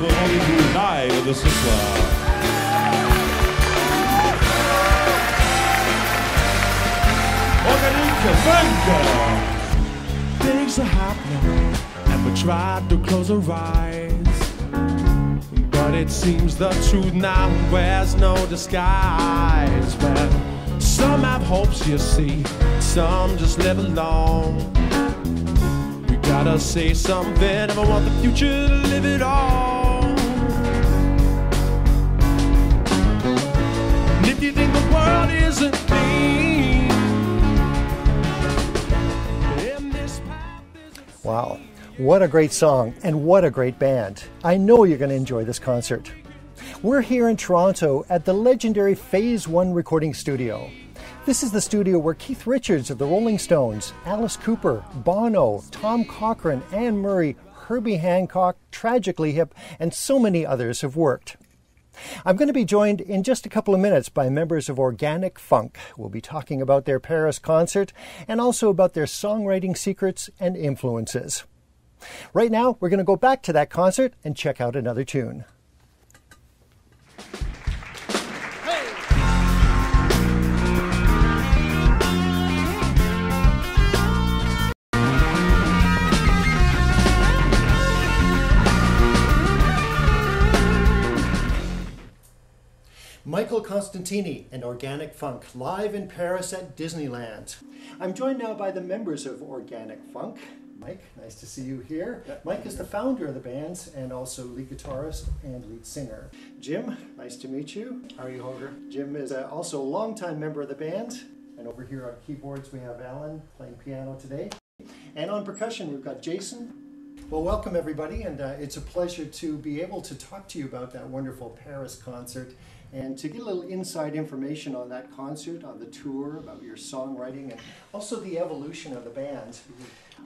for only to die with the sister. Things are happening and we try to close our eyes, but it seems the truth now wears no disguise. Well, some have hopes, you see, some just live alone. We gotta say something if I want the future to live it all. And if you think the world isn't clean, wow, what a great song and what a great band. I know you're going to enjoy this concert. We're here in Toronto at the legendary Phase 1 recording studio. This is the studio where Keith Richards of the Rolling Stones, Alice Cooper, Bono, Tom Cochrane, Anne Murray, Herbie Hancock, Tragically Hip, and so many others have worked. I'm going to be joined in just a couple of minutes by members of Organic Funk. We'll be talking about their Paris concert and also about their songwriting secrets and influences. Right now, we're going to go back to that concert and check out another tune. Michael Constantini and Organic Funk, live in Paris at Disneyland. I'm joined now by the members of Organic Funk. Mike, nice to see you here. Mike is the founder of the band and also lead guitarist and lead singer. Jim, nice to meet you. How are you, Holger? Jim is also a longtime member of the band. And over here on keyboards we have Alan playing piano today. And on percussion we've got Jason. Well, welcome everybody, and it's a pleasure to be able to talk to you about that wonderful Paris concert and to get a little inside information on that concert, on the tour, about your songwriting, and also the evolution of the band.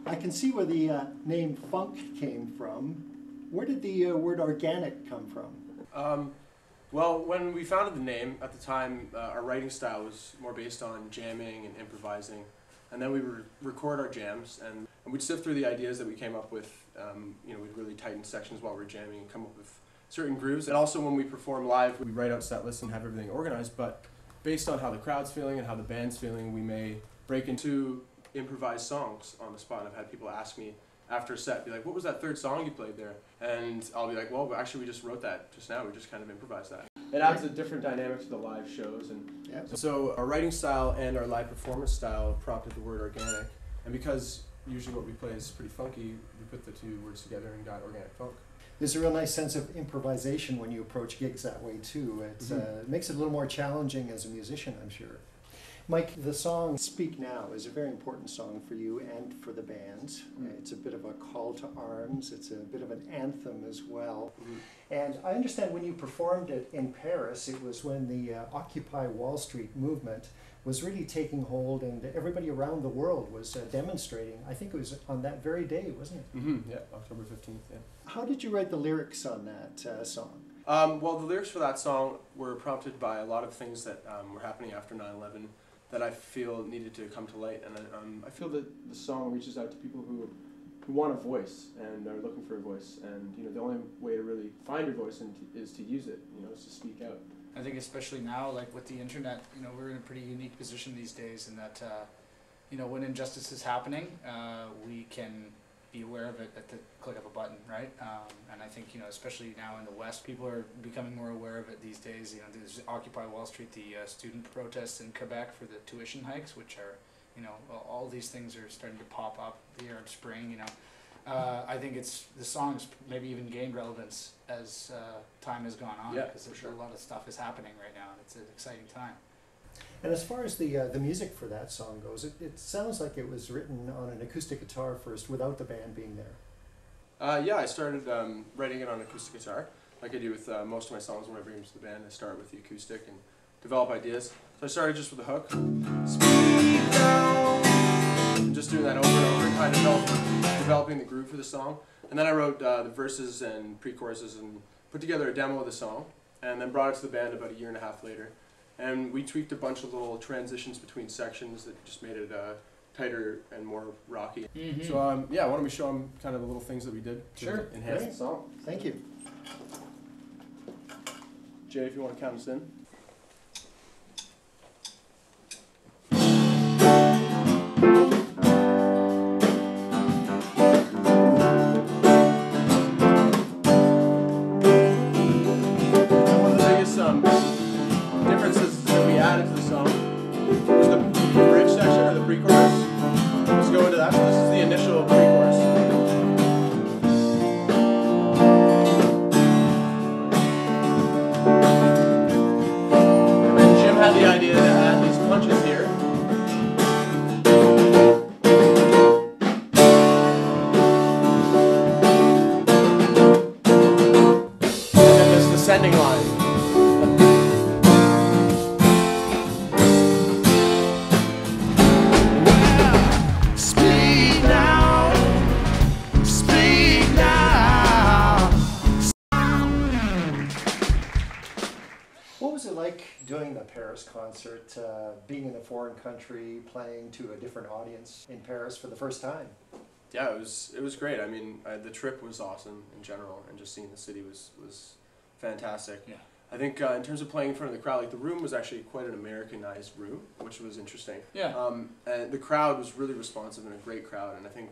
I can see where the name Funk came from. Where did the word organic come from? Well, when we founded the name, at the time, our writing style was more based on jamming and improvising. And then we would record our jams, and we'd sift through the ideas that we came up with. We'd really tighten sections while we were jamming and come up with certain grooves. And also when we perform live, we write out set lists and have everything organized, but based on how the crowd's feeling and how the band's feeling, we may break into improvised songs on the spot. And I've had people ask me after a set, be like, what was that third song you played there? And I'll be like, well, actually we just wrote that just now, we just kind of improvised that. It adds a different dynamic to the live shows. And so our writing style and our live performance style prompted the word organic. And because usually what we play is pretty funky, we put the two words together and got Organic Funk. There's a real nice sense of improvisation when you approach gigs that way too. It makes it a little more challenging as a musician, I'm sure. Mike, the song Speak Now is a very important song for you and for the band. It's a bit of a call to arms. It's a bit of an anthem as well. And I understand when you performed it in Paris, it was when the Occupy Wall Street movement was really taking hold and everybody around the world was demonstrating. I think it was on that very day, wasn't it? Yeah, October 15th, yeah. How did you write the lyrics on that song? Well, the lyrics for that song were prompted by a lot of things that were happening after 9/11 that I feel needed to come to light. And I feel that the song reaches out to people who want a voice and are looking for a voice. And the only way to really find your voice is to use it, is to speak out. I think especially now, like with the internet, we're in a pretty unique position these days in that, when injustice is happening, we can be aware of it at the click of a button, right? And I think, especially now in the West, people are becoming more aware of it these days. There's Occupy Wall Street, the student protests in Quebec for the tuition hikes, which are, all these things are starting to pop up the Arab Spring, I think the song's maybe even gained relevance as time has gone on, because there's a lot of stuff is happening right now, and it's an exciting time. And as far as the music for that song goes, it sounds like it was written on an acoustic guitar first without the band being there. Yeah, I started writing it on acoustic guitar, like I do with most of my songs whenever I get into the band. I start with the acoustic and develop ideas. So I started just with the hook, speak now, and just doing that over and over and kind of developing the groove for the song. And then I wrote the verses and pre-choruses and put together a demo of the song, and then brought it to the band about 1.5 years later. And we tweaked a bunch of little transitions between sections that just made it tighter and more rocky. Mm-hmm. So yeah, why don't we show them kind of the little things that we did to Sure. enhance Great. the song. Thank you. Jay, if you want to count us in. Differences that we added to the song was the bridge section or the pre-chorus. Let's go into that. So this is the initial pre-chorus. And then Jim had the idea to add these punches here. And then this descending line. What was it like doing the Paris concert, being in a foreign country, playing to a different audience in Paris for the first time? Yeah, it was great. I mean, the trip was awesome in general, and just seeing the city was fantastic. Yeah. I think in terms of playing in front of the crowd, like the room was actually quite an Americanized room, which was interesting. Yeah. And the crowd was really responsive and a great crowd. And I think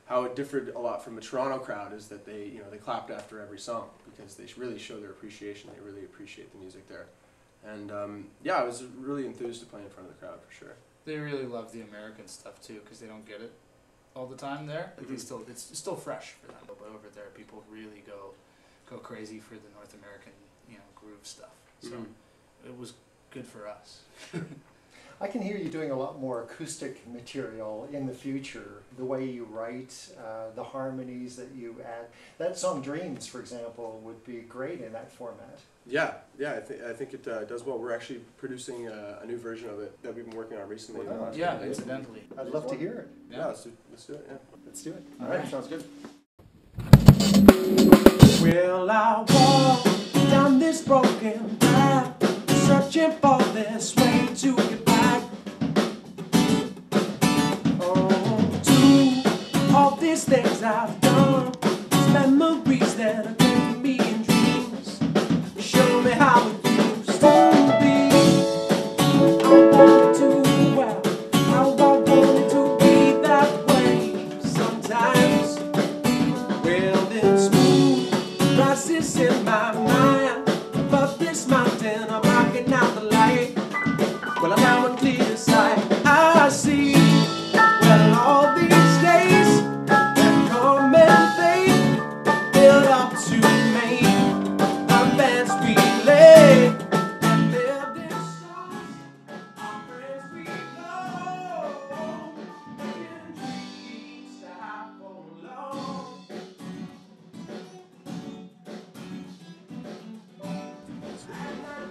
how it differed a lot from a Toronto crowd is that they clapped after every song because they really show their appreciation. They really appreciate the music there. And yeah, I was really enthused to play in front of the crowd for sure. They really love the American stuff too because they don't get it all the time there. Like it's still fresh for them. But over there, people really go crazy for the North American groove stuff. So it was good for us. I can hear you doing a lot more acoustic material in the future, the way you write, the harmonies that you add. That song Dreams, for example, would be great in that format. Yeah, I think it does well. We're actually producing a new version of it that we've been working on recently. Yeah, incidentally. I'd love to hear it. Yeah, let's do it. Yeah. Let's do it. All right, sounds good. Well, I walk down this broken path, searching for this way to get back. Oh, to all these things I've done, these memories that are giving me in dreams. Show me how it used to be. I wanted to, well, how I wanted to be that way sometimes. Well, this moon rises in my mind above this mountain. I'm rocking out the light. Well, I'm now in clear sight. I see, well, all these days that come and fade build up to make our bands relay and live in songs. Our friends we know in dreams to have for long.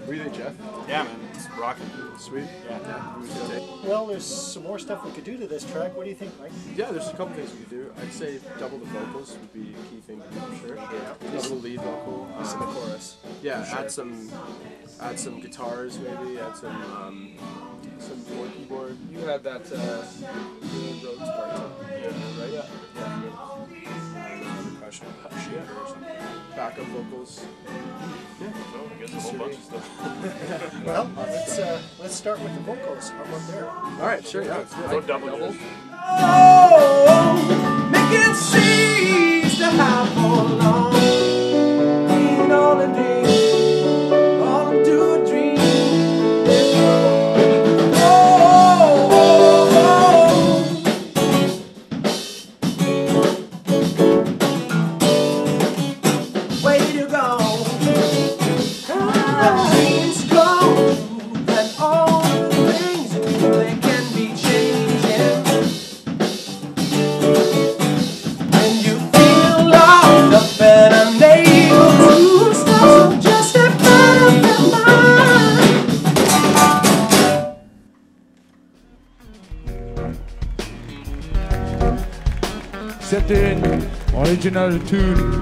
What do you think, Jeff? Yeah, man, it's rocking. Sweet. Yeah. Well, there's some more stuff we could do to this track. What do you think, Mike? Yeah, there's a couple things we could do. I'd say double the vocals would be a key thing to do for sure. Yeah. Double the lead vocal. This in the chorus. Yeah, add some guitars maybe. Add some more keyboard. You had that Rhodes part. Yeah, right. Yeah. Percussion. Yeah. Backup vocals. So I guess a whole bunch of stuff. Well, let's start with the vocals. How about there? All right, sure. Yeah. So double. Oh, make it cease to have for long. Ain't all a dream, all into a dream. Way to go. Dreams go, and all the things they can be changing. When you feel locked up and unable to stop, so just step out of your mind. C'était une original tune.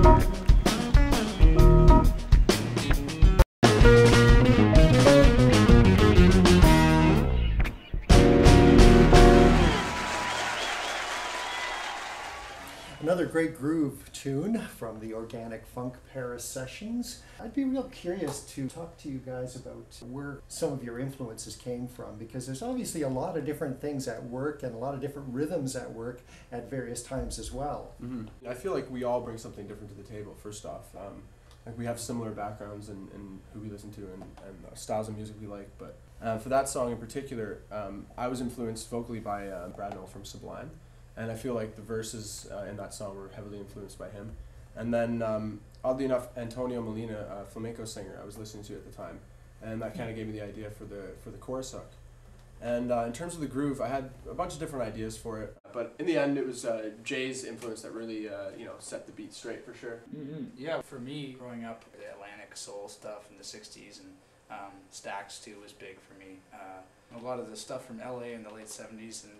great groove tune from the Organic Funk Paris sessions. I'd be real curious to talk to you guys about where some of your influences came from, because there's obviously a lot of different things at work and a lot of different rhythms at work at various times as well. Mm-hmm. I feel like we all bring something different to the table, first off. Like we have similar backgrounds in who we listen to and styles of music we like, but for that song in particular, I was influenced vocally by Brad Noel from Sublime. And I feel like the verses in that song were heavily influenced by him. And then, oddly enough, Antonio Molina, a flamenco singer, I was listening to at the time, and that kind of gave me the idea for the chorus hook. And in terms of the groove, I had a bunch of different ideas for it, but in the end, it was Jay's influence that really, set the beat straight for sure. Mm-hmm. Yeah, for me, growing up, the Atlantic soul stuff in the '60s and Stax too was big for me. A lot of the stuff from LA in the late '70s and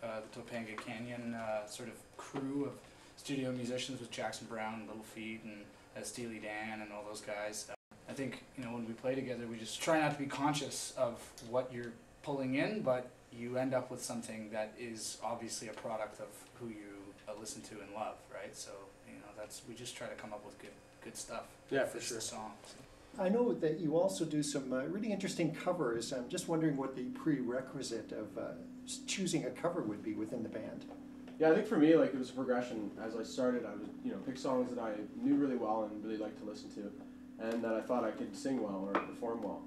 the Topanga Canyon sort of crew of studio musicians with Jackson Brown, Little Feat, and Steely Dan, and all those guys. I think when we play together, we just try not to be conscious of what you're pulling in, but you end up with something that is obviously a product of who you listen to and love, right? So we just try to come up with good stuff. Yeah, for sure. The song. I know that you also do some really interesting covers. I'm just wondering what the prerequisite of choosing a cover would be within the band. Yeah, I think for me, like, it was a progression. As I started, I would, pick songs that I knew really well and really liked to listen to, and that I thought I could sing well or perform well.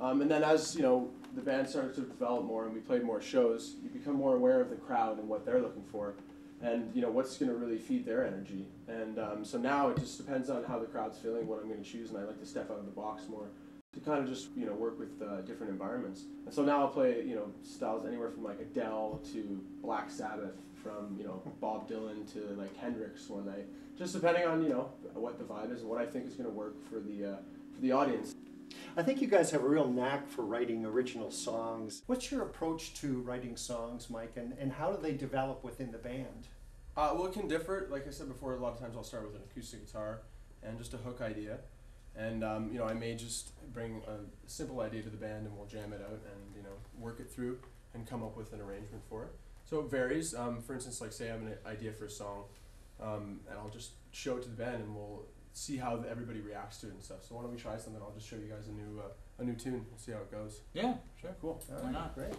And then as, the band started to develop more and we played more shows, you become more aware of the crowd and what they're looking for, and, what's going to really feed their energy. And so now it just depends on how the crowd's feeling, what I'm going to choose, and I like to step out of the box more to kind of just, work with different environments. And so now I'll play, styles anywhere from like Adele to Black Sabbath, from, Bob Dylan to like Hendrix one night, just depending on, what the vibe is and what I think is going to work for the audience. I think you guys have a real knack for writing original songs. What's your approach to writing songs, Mike, and how do they develop within the band? Well, it can differ. Like I said before, a lot of times I'll start with an acoustic guitar and just a hook idea. And, I may just bring a simple idea to the band and we'll jam it out and, work it through and come up with an arrangement for it. So it varies. For instance, like say I have an idea for a song, and I'll just show it to the band and we'll see how everybody reacts to it and stuff. So why don't we try something? I'll just show you guys a new tune. We'll see how it goes. Yeah, sure. Cool. Why not? Great.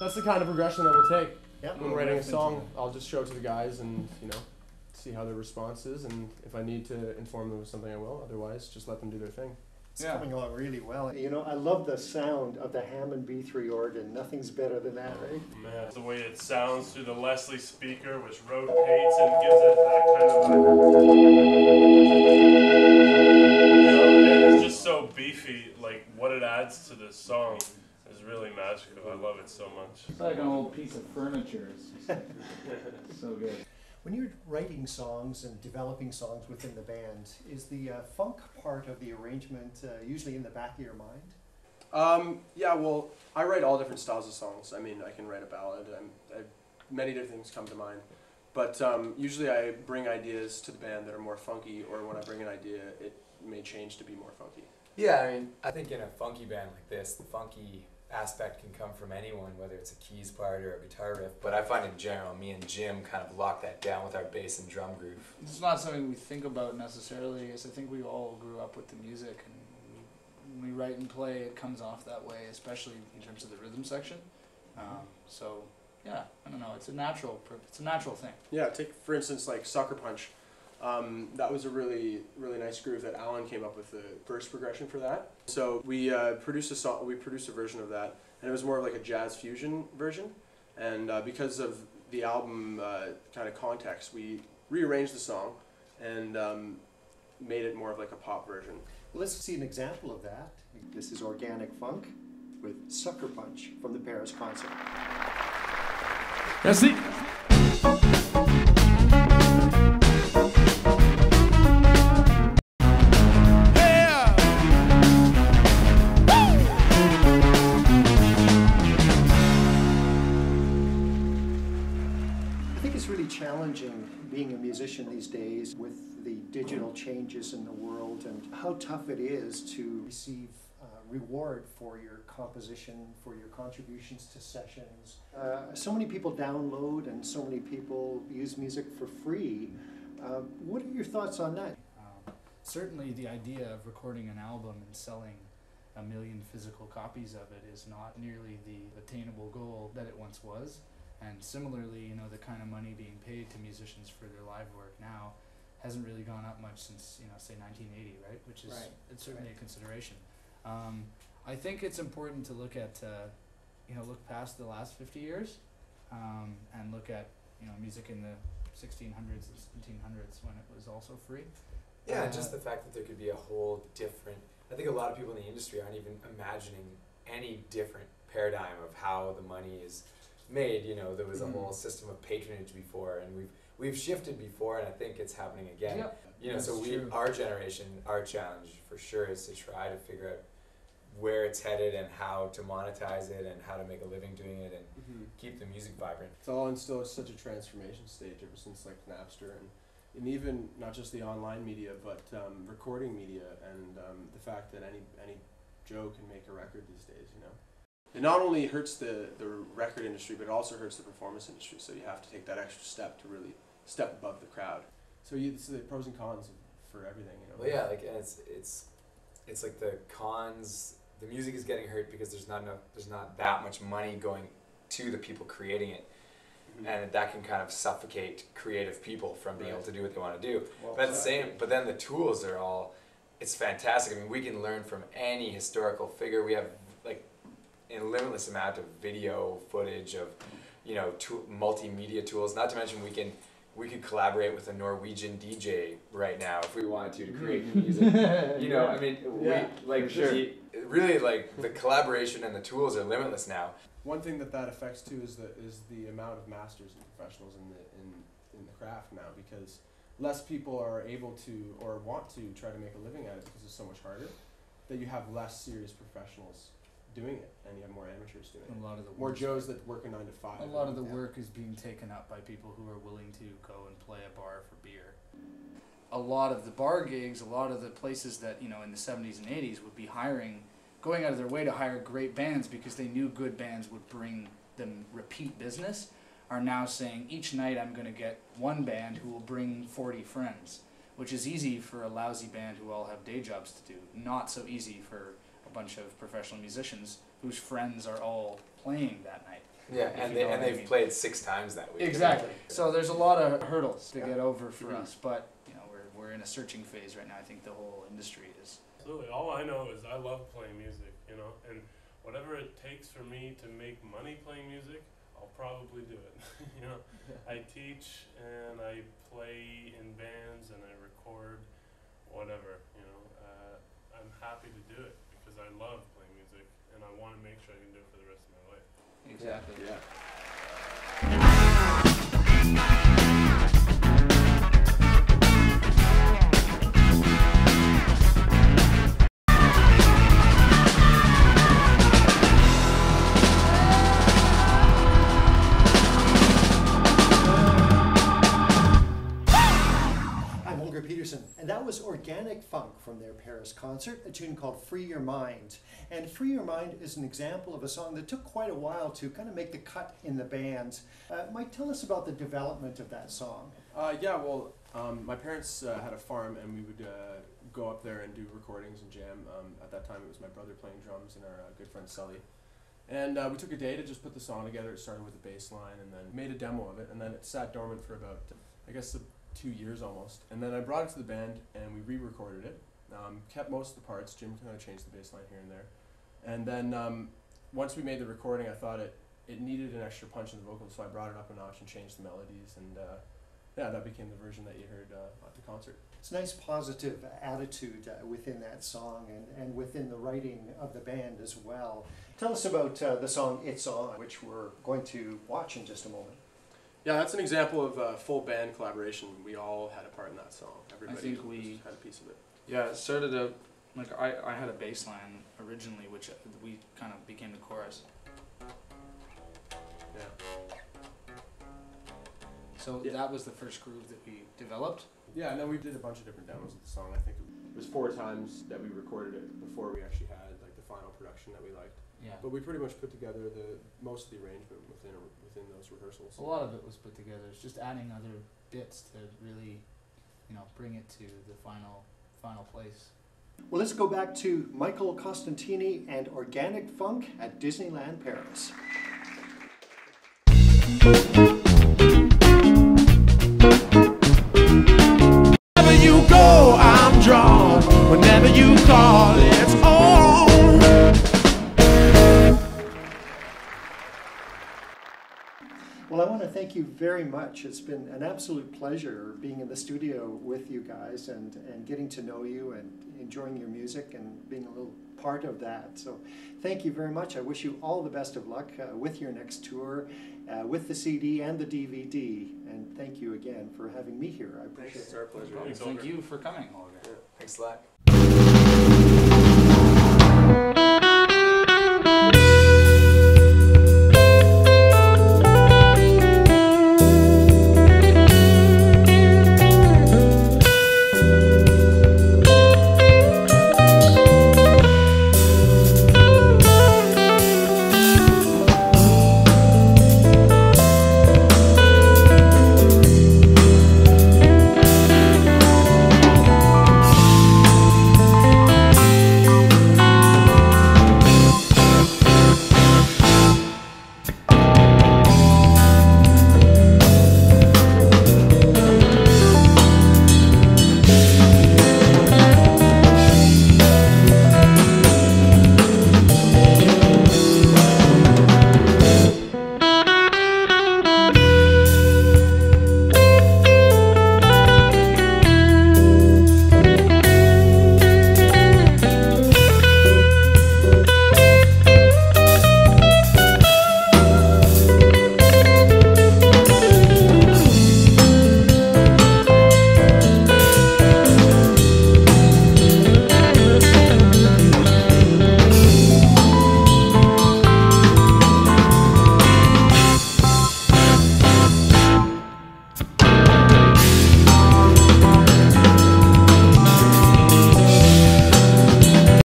That's the kind of progression that we'll take. Yep. When writing a song, I'll just show it to the guys and, see how their response is, and if I need to inform them of something, I will. Otherwise, just let them do their thing. It's coming along really well. You know, I love the sound of the Hammond B3 organ. Nothing's better than that, right? Man, the way it sounds through the Leslie speaker, which rotates and gives it that kind of it's just so beefy. Like what it adds to this song is really magical. I love it so much. It's like an old piece of furniture. It's so good. When you're writing songs and developing songs within the band, is the funk part of the arrangement usually in the back of your mind? Yeah, well, I write all different styles of songs. I mean, I can write a ballad. Many different things come to mind. But usually I bring ideas to the band that are more funky, or when I bring an idea, it may change to be more funky. Yeah, I mean, I think in a funky band like this, the funky aspect can come from anyone, whether it's a keys part or a guitar riff. But I find in general, me and Jim kind of lock that down with our bass and drum groove. It's not something we think about necessarily, as I think we all grew up with the music, and when we write and play, it comes off that way, especially in terms of the rhythm section. So yeah, I don't know, it's a natural thing. Yeah, take for instance like Sucker Punch. That was a really nice groove that Alan came up with the first progression for that. So we produced a version of that, and it was more of like a jazz fusion version. And because of the album kind of context, we rearranged the song and made it more of like a pop version. Let's see an example of that. This is Organic Funk with Sucker Punch from the Paris concert. Merci. Challenging being a musician these days with the digital changes in the world, and how tough it is to receive reward for your composition, for your contributions to sessions. So many people download and so many people use music for free. What are your thoughts on that? Certainly the idea of recording an album and selling 1 million physical copies of it is not nearly the attainable goal that it once was. And similarly, you know, the kind of money being paid to musicians for their live work now hasn't really gone up much since, you know, say 1980, right? Which is it's certainly a consideration. I think it's important to look at, look past the last 50 years and look at, you know, music in the 1600s and 1700s when it was also free. Yeah, just the fact that there could be a whole different, I think a lot of people in the industry aren't even imagining any different paradigm of how the money is made. You know, there was a whole system of patronage before, and we've shifted before, and I think it's happening again. Yep. You know, so our generation, our challenge for sure is to try to figure out where it's headed and how to monetize it and how to make a living doing it and keep the music vibrant. It's all in still such a transformation stage ever since like Napster and even not just the online media, but recording media, and the fact that any Joe can make a record these days, you know. It not only hurts the record industry, but it also hurts the performance industry, so you have to take that extra step to really step above the crowd. So it's the pros and cons for everything, you know. Well, yeah, like, and it's like the cons, the music is getting hurt because there's not that much money going to the people creating it. And that can kind of suffocate creative people from being able to do what they want to do. Well, but then the tools are all, it's fantastic. I mean, we can learn from any historical figure. We have like a limitless amount of video footage of, you know, multimedia tools. Not to mention we could collaborate with a Norwegian DJ right now if we wanted to create new music. You know, I mean, really like the collaboration and the tools are limitless now. One thing that affects too is the amount of masters and professionals in the craft now, because less people are able to or want to try to make a living at it because it's so much harder, that you have less serious professionals doing it and you have more amateurs doing it. A lot of the more Joes that work a 9 to 5. A lot of the work is being taken up by people who are willing to go and play a bar for beer. A lot of the bar gigs, a lot of the places that, you know, in the 70s and 80s would be going out of their way to hire great bands because they knew good bands would bring them repeat business, are now saying each night I'm going to get one band who will bring 40 friends, which is easy for a lousy band who all have day jobs to do. Not so easy for a bunch of professional musicians whose friends are all playing that night. Yeah, and they've played 6 times that week. Exactly. So there's a lot of hurdles to get over for us, but you know, we're in a searching phase right now. I think the whole industry is. absolutely. All I know is I love playing music, you know, and whatever it takes for me to make money playing music, I'll probably do it. You know, I teach and I play in bands and I record, whatever. You know, I'm happy to do it because I love playing music and I want to make sure I can do it for the rest of my life. Exactly. Yeah. I'm HOLGER PETERSON, and that was Organic Funk from their Paris concert, a tune called Free Your Mind. And Free Your Mind is an example of a song that took quite a while to kind of make the cut in the band. Mike, tell us about the development of that song. Yeah, well, my parents had a farm, and we would go up there and do recordings and jam. At that time, it was my brother playing drums and our good friend Sully. And we took a day to just put the song together. It started with a bass line and then made a demo of it, and then it sat dormant for about, I guess, 2 years almost. And then I brought it to the band, and we re-recorded it. Kept most of the parts. Jim kind of changed the bass line here and there. And then once we made the recording, I thought it needed an extra punch in the vocals, so I brought it up a notch and changed the melodies, and yeah, that became the version that you heard at the concert. It's a nice positive attitude within that song and within the writing of the band as well. Tell us about the song It's On, which we're going to watch in just a moment. Yeah, that's an example of a full band collaboration. We all had a part in that song. Everybody think we had a piece of it. Yeah, it started out, like, I had a bass line originally, which we kind of became the chorus. Yeah. So that was the first groove that we developed. Yeah, and then we did a bunch of different demos of the song. I think it was 4 times that we recorded it before we actually had like the final production that we liked. Yeah. But we pretty much put together most of the arrangement within those rehearsals. A lot of it was put together. It's just adding other bits to really, you know, bring it to the final place. Well, let's go back to Michael Costantini and Organic Funk at Disneyland Paris. Wherever you go, I'm drawn. Whenever you call, it's on. Well, I want to thank you very much. It's been an absolute pleasure being in the studio with you guys and getting to know you and enjoying your music and being a little part of that. So thank you very much. I wish you all the best of luck with your next tour, with the CD and the DVD. And thank you again for having me here. I appreciate it. It's our pleasure. Thank you for coming, Holger. Thanks a lot.